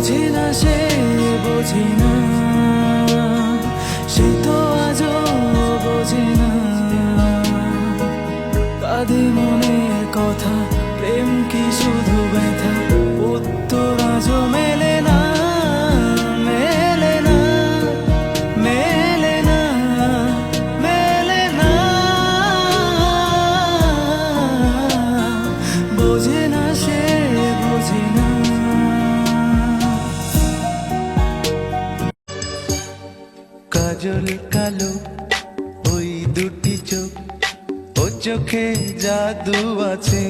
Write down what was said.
বোঝে না সে, বোঝে না সে তো আজও বোঝে না। কাঁদে মনের কথা, প্রেম কি শুধু ব্যথা, উত্তর আজও মেলে না, মেলে না, মেলে না, মেলে না। বোঝে না সে, বোঝে না। কাজল কালো ওই দুটি চোখ, ও চোখে জাদু আছে।